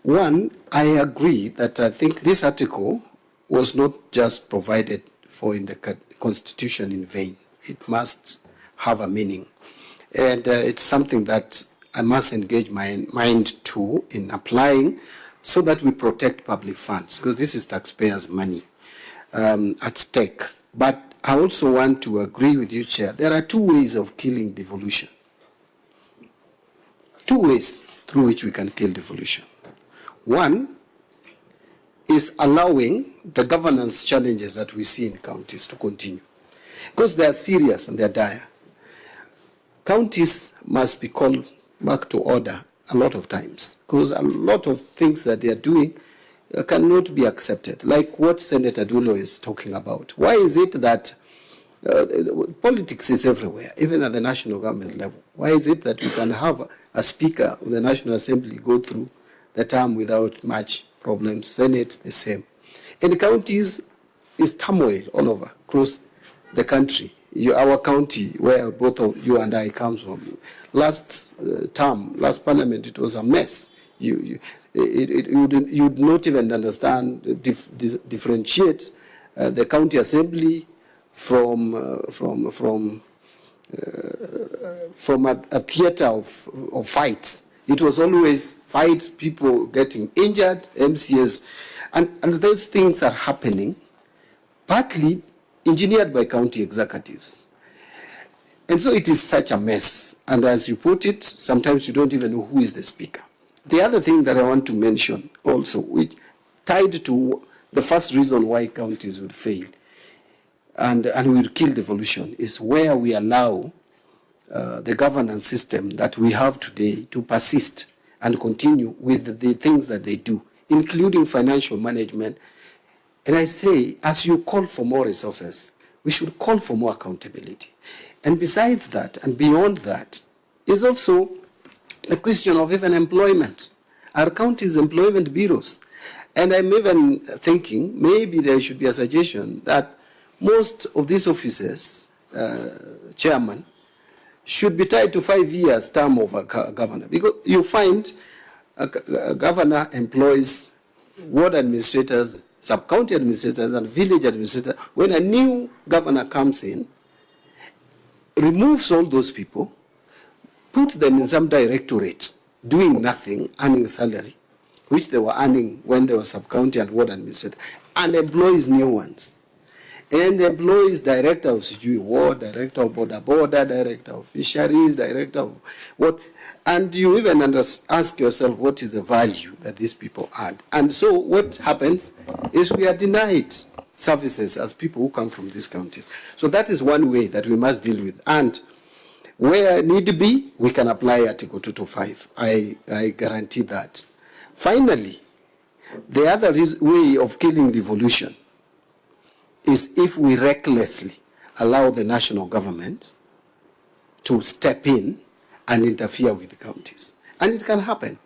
One, I agree that I think this article was not just provided for in the Constitution in vain. It must have a meaning. And it's something that I must engage my mind to in applying so that we protect public funds, because this is taxpayers' money at stake. But I also want to agree with you, Chair. There are two ways of killing devolution. Two ways through which we can kill devolution. One is allowing the governance challenges that we see in counties to continue, because they are serious and they are dire. Counties must be called back to order a lot of times, because a lot of things that they are doing cannot be accepted, like what Senator Dulo is talking about. Why is it that politics is everywhere, even at the national government level? Why is it that we can have a speaker of the National Assembly go through the term without much problems? Senate, the same. In the counties, is turmoil all over, across the country. Our county, where both of you and I come from, last term, last parliament, it was a mess. You'd not even understand, differentiate the county assembly from a theater of fights. It was always fights, people getting injured, MCS, and those things are happening, partly engineered by county executives. And so it is such a mess. And as you put it, sometimes you don't even know who is the speaker. The other thing that I want to mention also, which tied to the first reason why counties would fail and will kill devolution, is where we allow the governance system that we have today to persist and continue with the things that they do, including financial management. And I say, as you call for more resources, we should call for more accountability. And besides that, and beyond that, is also the question of even employment. Our counties' employment bureaus. And I'm even thinking maybe there should be a suggestion that most of these offices, chairman, should be tied to 5 years term of a governor. Because you find a governor employs ward administrators, sub-county administrators, and village administrators. When a new governor comes in, removes all those people, put them in some directorate, doing nothing, earning salary, which they were earning when they were sub-county and ward administrators, and employs new ones. And employs director of ward, director of border, director of fisheries, director of what, and you even ask yourself what is the value that these people add. And so what happens is we are denied services as people who come from these counties. So that is one way that we must deal with. And where need be, we can apply Article 225. I guarantee that. Finally, the other way of killing devolution is if we recklessly allow the national government to step in and interfere with the counties. And it can happen.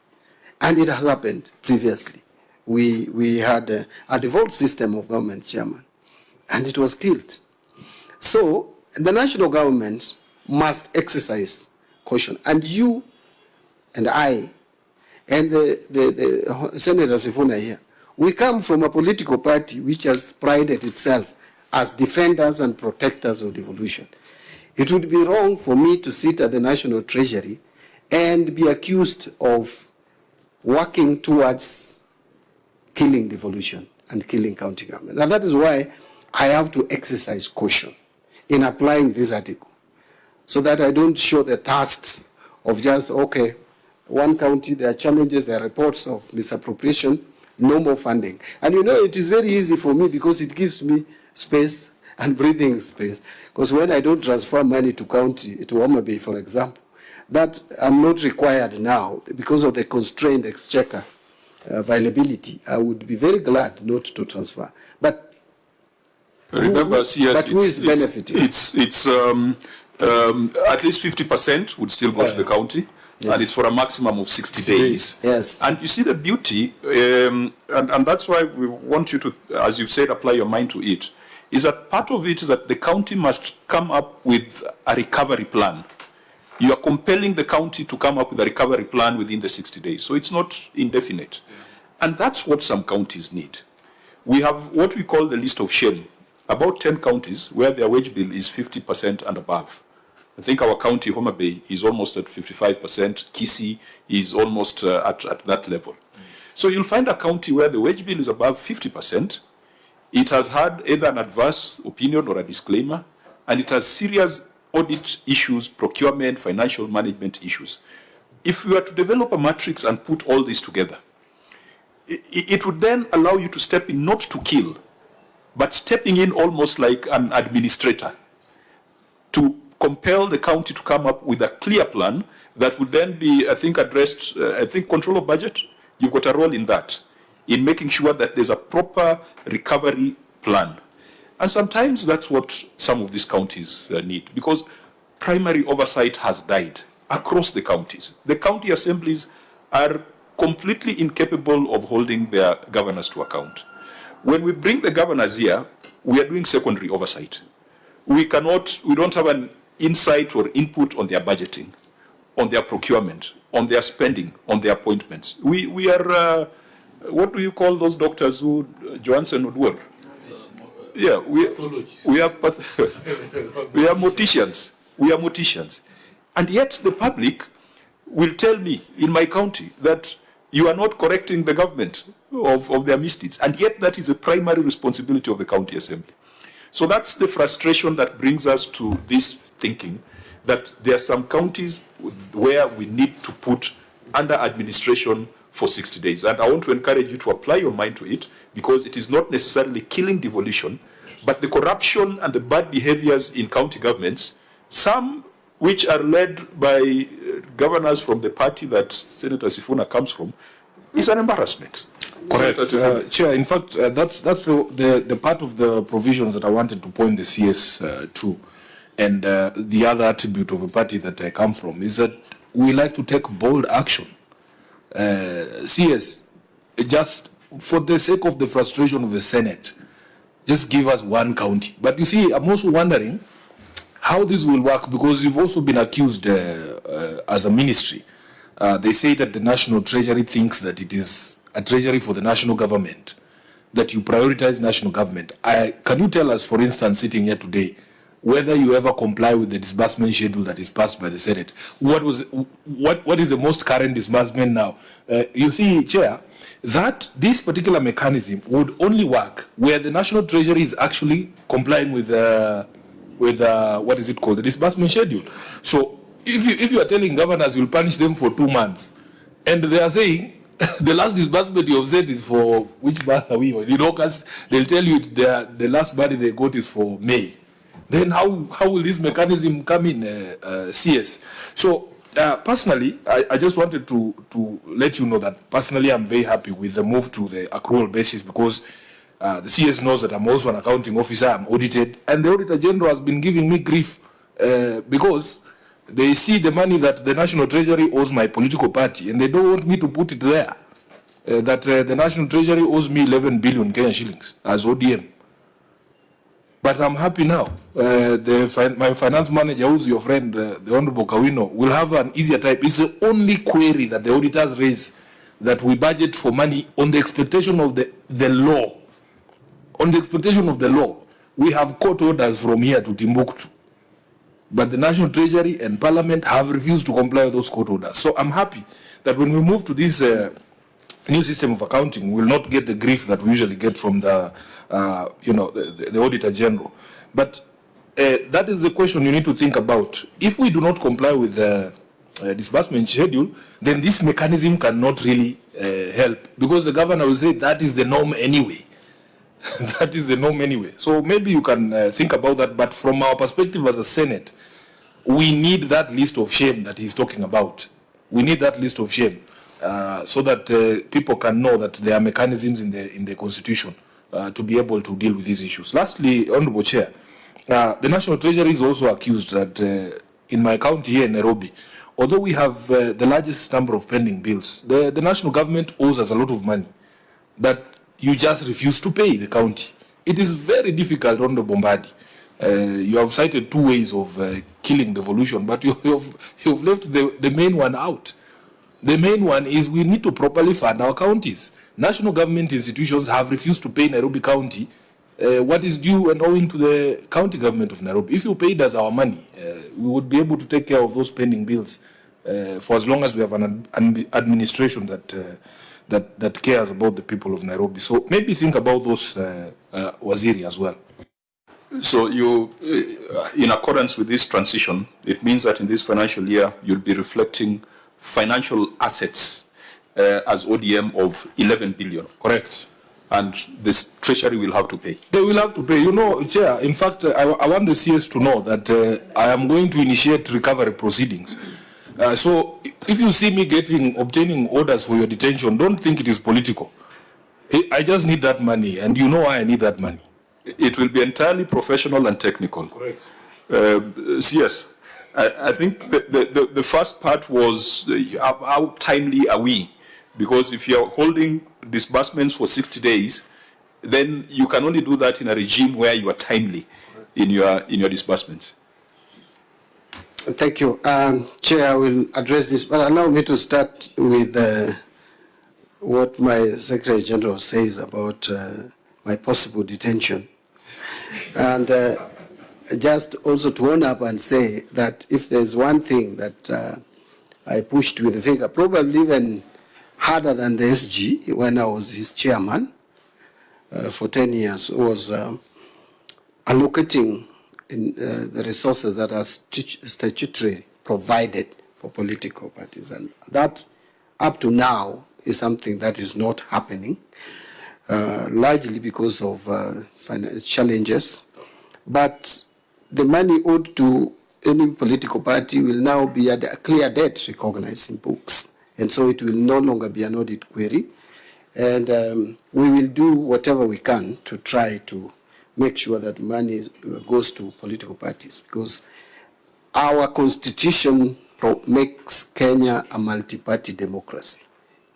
And it has happened previously. We had a devolved system of government, chairman, and it was killed. So the national government must exercise caution. And you and I and the Senator Sifuna here, we come from a political party which has prided itself as defenders and protectors of devolution. It would be wrong for me to sit at the National Treasury and be accused of working towards killing devolution and killing county government. And that is why I have to exercise caution in applying this article, so that I don't show the thirst of just, okay, one county, there are challenges, there are reports of misappropriation, no more funding. And you know, it is very easy for me because it gives me space and breathing space. Because when I don't transfer money to county, to Homa Bay, for example, that I'm not required now because of the constrained exchequer availability, I would be very glad not to transfer. But remember, who is benefiting? It's at least 50% would still go to the county. Yes. And it's for a maximum of 60 days. Yes. And you see the beauty, and that's why we want you to, as you've said, apply your mind to it, is that part of it is that the county must come up with a recovery plan. You are compelling the county to come up with a recovery plan within the 60 days. So it's not indefinite. And that's what some counties need. We have what we call the list of shame. About 10 counties where their wage bill is 50% and above. I think our county, Homa Bay, is almost at 55%. Kisii is almost at that level. So you'll find a county where the wage bill is above 50%. It has had either an adverse opinion or a disclaimer, and it has serious audit issues, procurement, financial management issues. If we were to develop a matrix and put all this together, it would then allow you to step in not to kill, but stepping in almost like an administrator to compel the county to come up with a clear plan that would then be, I think, addressed, control of budget. You've got a role in that, in making sure that there's a proper recovery plan. And sometimes that's what some of these counties need, because primary oversight has died across the counties. The county assemblies are completely incapable of holding their governors to account. When we bring the governors here, we are doing secondary oversight. We don't have an insight or input on their budgeting, on their procurement, on their spending, on their appointments. We are, what do you call those doctors who Johansen would work? Yeah, we are morticians. We are morticians. And yet the public will tell me in my county that you are not correcting the government of their misdeeds. And yet that is a primary responsibility of the county assembly. So that's the frustration that brings us to this thinking that there are some counties where we need to put under administration for 60 days. And I want to encourage you to apply your mind to it, because it is not necessarily killing devolution, but the corruption and the bad behaviors in county governments, some which are led by governors from the party that Senator Sifuna comes from, is an embarrassment. Correct. Chair, in fact, that's the part of the provisions that I wanted to point the CS to. And the other attribute of a party that I come from is that we like to take bold action. CS, just for the sake of the frustration of the Senate, just give us one county. But you see, I'm also wondering how this will work, because you've also been accused as a ministry. They say that the National Treasury thinks that it is a treasury for the national government, that you prioritize national government. Can you tell us, for instance, sitting here today, whether you ever comply with the disbursement schedule that is passed by the Senate? What is the most current disbursement now? You see, Chair, that this particular mechanism would only work where the National Treasury is actually complying with what is it called, the disbursement schedule. So if you are telling governors you'll punish them for 2 months, and they are saying the last disbursement you have said is for which month are we on? In August, they'll tell you the last money they got is for May. Then how will this mechanism come in, CS? So personally, I just wanted to let you know that personally I'm very happy with the move to the accrual basis, because the CS knows that I'm also an accounting officer, I'm audited, and the Auditor General has been giving me grief because they see the money that the National Treasury owes my political party, and they don't want me to put it there. That the National Treasury owes me 11 billion Kenyan shillings as ODM. But I'm happy now. My finance manager, who's your friend, the Honorable Kawino, will have an easier time. It's the only query that the auditors raise, that we budget for money on the expectation of the law. On the expectation of the law. We have court orders from here to Timbuktu. But the National Treasury and Parliament have refused to comply with those court orders. So I'm happy that when we move to this new system of accounting, we will not get the grief that we usually get from the Auditor General. But that is the question you need to think about. If we do not comply with the disbursement schedule, then this mechanism cannot really help, because the governor will say that is the norm anyway. That is the norm anyway. So maybe you can think about that. But from our perspective as a Senate, we need that list of shame that he's talking about. We need that list of shame so that people can know that there are mechanisms in the Constitution to be able to deal with these issues. Lastly, Honorable Chair, the National Treasury is also accused that in my county here in Nairobi, although we have the largest number of pending bills, the national government owes us a lot of money that you just refuse to pay the county. It is very difficult, Honorable Mbadi, You have cited two ways of killing devolution, but you've left the main one out. The main one is we need to properly fund our counties. National government institutions have refused to pay Nairobi County what is due and owing to the county government of Nairobi. If you paid us our money, we would be able to take care of those pending bills for as long as we have an administration that cares about the people of Nairobi. So maybe think about those, Waziri, as well. So you, in accordance with this transition, it means that in this financial year, you'll be reflecting financial assets as ODM of 11 billion. Correct. And this Treasury will have to pay. They will have to pay. You know, Chair, in fact, I want the CS to know that I am going to initiate recovery proceedings. So if you see me obtaining orders for your detention, don't think it is political. I just need that money, and you know why I need that money. It will be entirely professional and technical. Correct. CS, I think the first part was how timely are we? Because if you're holding disbursements for 60 days, then you can only do that in a regime where you are timely in your disbursements. Thank you. Chair, I will address this, but allow me to start with what my Secretary General says about my possible detention. And just also to own up and say that if there's one thing that I pushed with the finger, probably even harder than the SG when I was his chairman for 10 years, was allocating the resources that are statutorily provided for political parties. And that, up to now, is something that is not happening, largely because of financial challenges. But the money owed to any political party will now be a clear debt recognized in books. And so it will no longer be an audit query. And we will do whatever we can to try to make sure that money goes to political parties, because our constitution makes Kenya a multi-party democracy.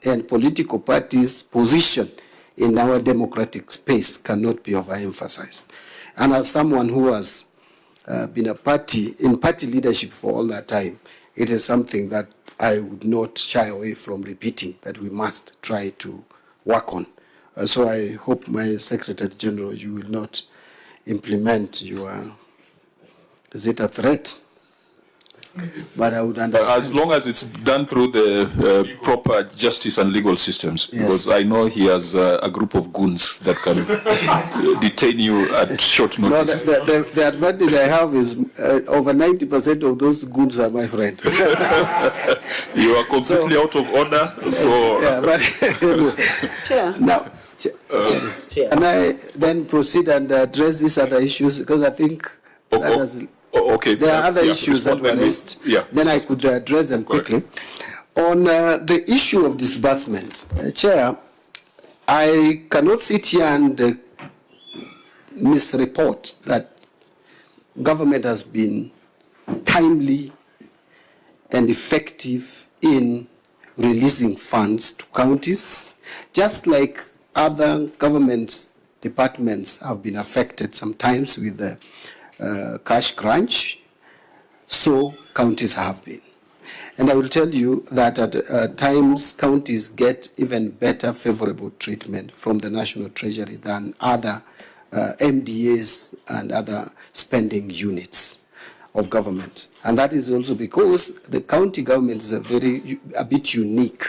And political parties' position in our democratic space cannot be overemphasized. And as someone who has been in party leadership for all that time, it is something that I would not shy away from repeating, that we must try to work on. So I hope, my Secretary General, you will not implement your, is it a threat? But I would understand. As long as it's done through the proper justice and legal systems, Yes. because I know he has a group of goons that can detain you at short notice. No, the advantage I have is over 90% of those goons are my friend. You are completely out of order for... Yeah, but anyway. Chair. Now, can I then proceed and address these other issues? Because I think that has... Okay. There are other issues that were raised. Yeah. Then I could address them quickly. On the issue of disbursement, Chair, I cannot sit here and misreport that government has been timely and effective in releasing funds to counties, just like other government departments have been affected sometimes with the cash crunch, so counties have been. And I will tell you that at times counties get even better favorable treatment from the National Treasury than other MDAs and other spending units of government. And that is also because the county government is a bit unique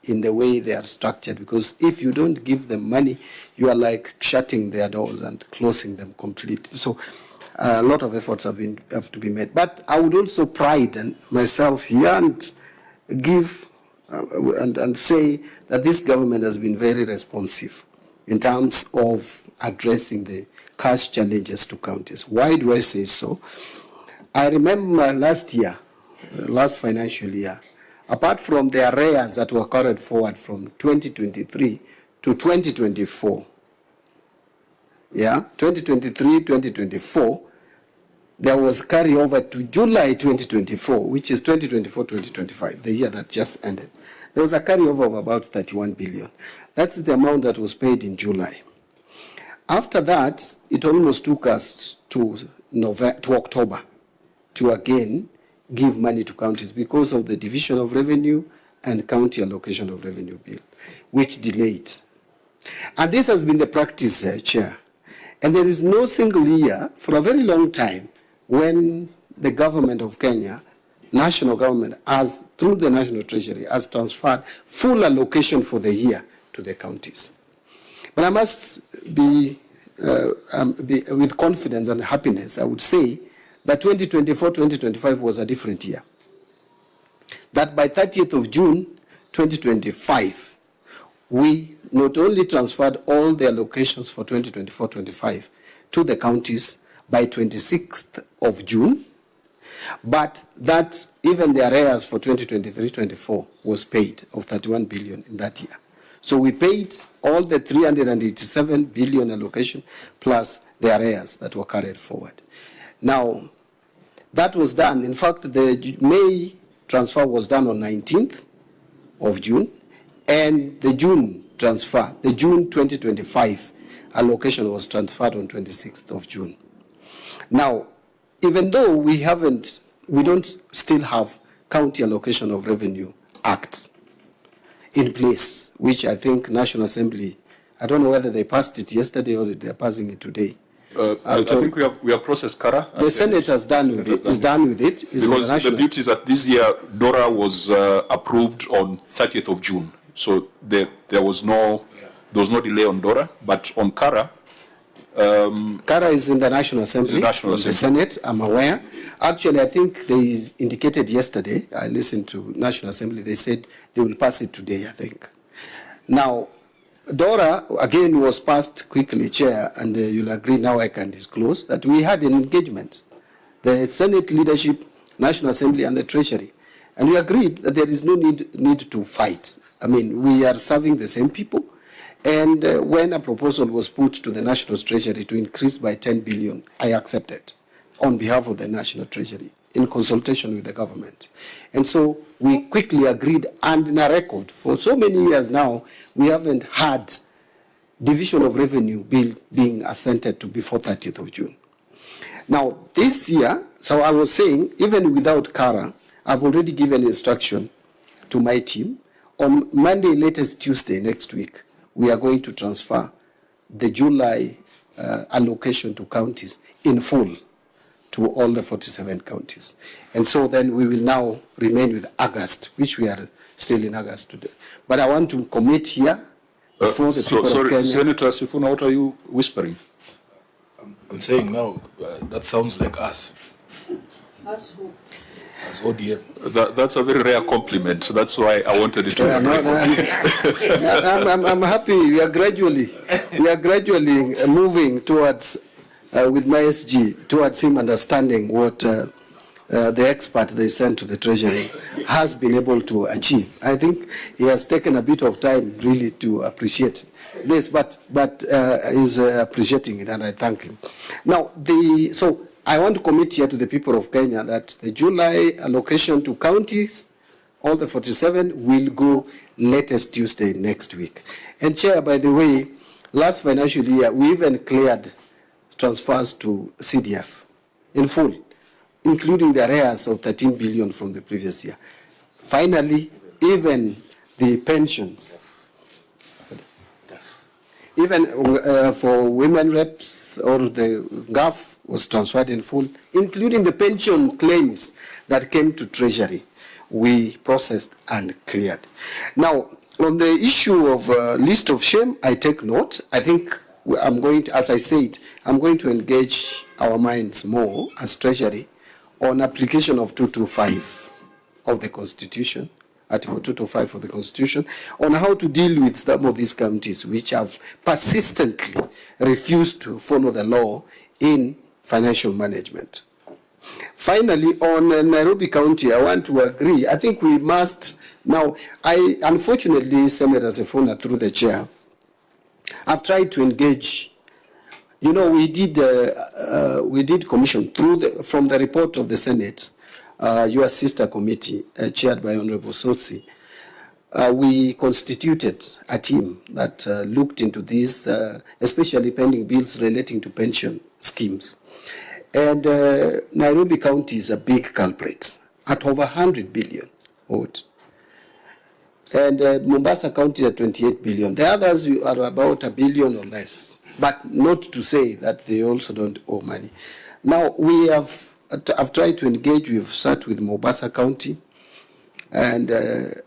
in the way they are structured, because if you don't give them money, you are like shutting their doors and closing them completely. So a lot of efforts have to be made. But I would also pride myself here and give and say that this government has been very responsive in terms of addressing the cash challenges to counties. Why do I say so? I remember last year, last financial year, apart from the arrears that were carried forward from 2023 to 2024, 2023, 2024, there was carryover to July 2024, which is 2024-2025, the year that just ended. There was a carryover of about 31 billion. That's the amount that was paid in July. After that, it almost took us to October to again give money to counties because of the Division of Revenue and County Allocation of Revenue Bill, which delayed. And this has been the practice, Chair. And there is no single year for a very long time when the government of Kenya, national government, has, through the National Treasury, has transferred full allocation for the year to the counties. But I must be with confidence and happiness, I would say that 2024-2025 was a different year. That by 30th of June 2025, we not only transferred all the allocations for 2024-25 to the counties by 26th of June, but that even the arrears for 2023-24 was paid of 31 billion in that year. So we paid all the 387 billion allocation plus the arrears that were carried forward. Now, that was done. In fact, the May transfer was done on 19th of June, and the June transfer, the June 2025 allocation was transferred on 26th of June. Now, even though we don't still have County Allocation of Revenue Act in place, which I think National Assembly, I don't know whether they passed it yesterday or they're passing it today. I think we have processed Kara. The Senate has done with it. Is done with it. Because the beauty is that this year DORA was approved on 30th of June, so there was no delay on DORA, but on Kara. Kara is in the National Assembly. The Senate, I'm aware. Actually, I think they indicated yesterday, I listened to National Assembly, they said they will pass it today, I think. Now, DORA, again, was passed quickly, Chair, and you'll agree now I can disclose that we had an engagement, the Senate leadership, National Assembly, and the Treasury. And we agreed that there is no need to fight. I mean, we are serving the same people. And when a proposal was put to the National Treasury to increase by 10 billion, I accepted on behalf of the National Treasury in consultation with the government. And so we quickly agreed, and in a record, for so many years now, we haven't had Division of Revenue Bill being assented to before 30th of June. Now, this year, so I was saying, even without Kara, I've already given instruction to my team. On Monday, latest Tuesday next week, we are going to transfer the July allocation to counties in full to all the 47 counties. And so then we will now remain with August, which we are still in August today. But I want to commit here before the people of Kenya. Senator Sifuna, what are you whispering? I'm saying now, that sounds like us. Us who? As ODM. That's a very rare compliment. So that's why I wanted it to be. I'm happy. We are gradually moving towards, with my SG, towards him understanding what the expert they sent to the Treasury has been able to achieve. I think he has taken a bit of time really to appreciate this, but he's appreciating it, and I thank him. Now, so I want to commit here to the people of Kenya that the July allocation to counties, all the 47, will go latest Tuesday next week. And Chair, by the way, last financial year, we even cleared transfers to CDF in full, including the arrears of 13 billion from the previous year. Finally, even the pensions, even for women reps or the GAF was transferred in full, including the pension claims that came to Treasury, we processed and cleared. Now, on the issue of list of shame, I take note. I think I'm going to, as I said, I'm going to engage our minds more as Treasury on application of 225 of the Constitution, Article 225 of the Constitution, on how to deal with some of these counties which have persistently refused to follow the law in financial management. Finally, on Nairobi County, I want to agree. I think we must now, unfortunately, Senator Sifuna, through the chair, I've tried to engage. You know, we did commission from the report of the Senate, your sister committee, chaired by Honorable Sotsi. We constituted a team that looked into these, especially pending bills relating to pension schemes. And Nairobi County is a big culprit at over 100 billion owed. And Mombasa County at 28 billion. The others are about $1 billion or less, but not to say that they also don't owe money. Now, I've tried to engage, we've sat with Mombasa County, and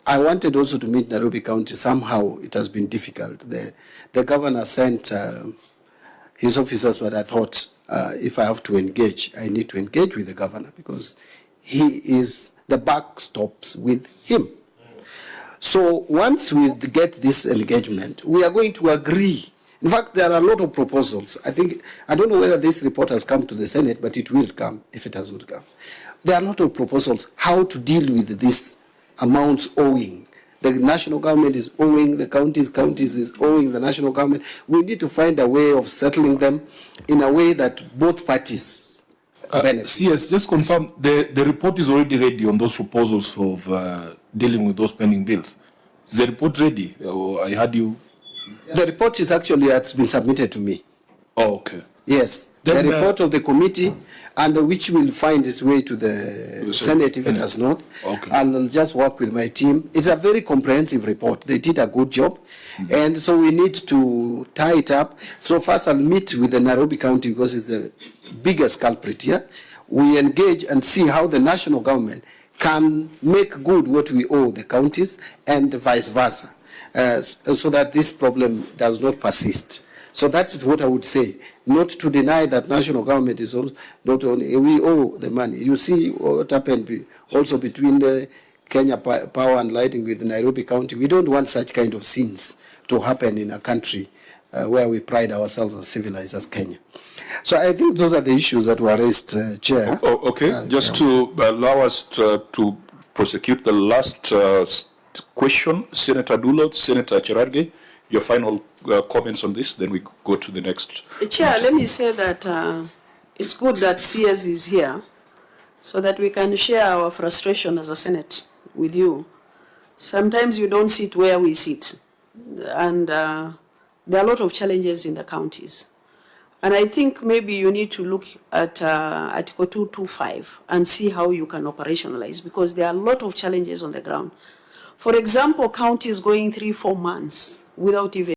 I wanted also to meet Nairobi County. Somehow it has been difficult. The governor sent his officers, but I thought if I have to engage, I need to engage with the governor because he is the buck stops with him. So once we get this engagement, we are going to agree. In fact, there are a lot of proposals. I don't know whether this report has come to the Senate, but it will come if it hasn't come. There are a lot of proposals how to deal with these amounts owing. The national government is owing, the counties is owing the national government. We need to find a way of settling them in a way that both parties benefit. Yes, just confirm, the report is already ready on those proposals of dealing with those pending bills. Is the report ready? Or I heard you... The report is actually has been submitted to me. Oh, okay. Yes, then, the report of the committee, and which will find its way to the Senate if it has not. Okay. I'll just work with my team. It's a very comprehensive report. They did a good job. And so we need to tie it up. So first I'll meet with the Nairobi County because it's the biggest culprit here. We engage and see how the national government can make good what we owe the counties and vice versa, so that this problem does not persist. So that is what I would say, not to deny that national government is also not only, we owe the money. You see what happened also between the Kenya Power and Lighting with Nairobi County. We don't want such kind of scenes to happen in a country where we pride ourselves as civilized as Kenya. So I think those are the issues that were raised, Chair. Okay, just to allow us to prosecute the last question, Senator Dulo, Senator Cherargei, your final comments on this, then we go to the next. Chair, let me say that it's good that CS is here so that we can share our frustration as a Senate with you. Sometimes you don't sit where we sit, and there are a lot of challenges in the counties. And I think maybe you need to look at Article 225 and see how you can operationalize, because there are a lot of challenges on the ground. For example, counties going 3-4 months without even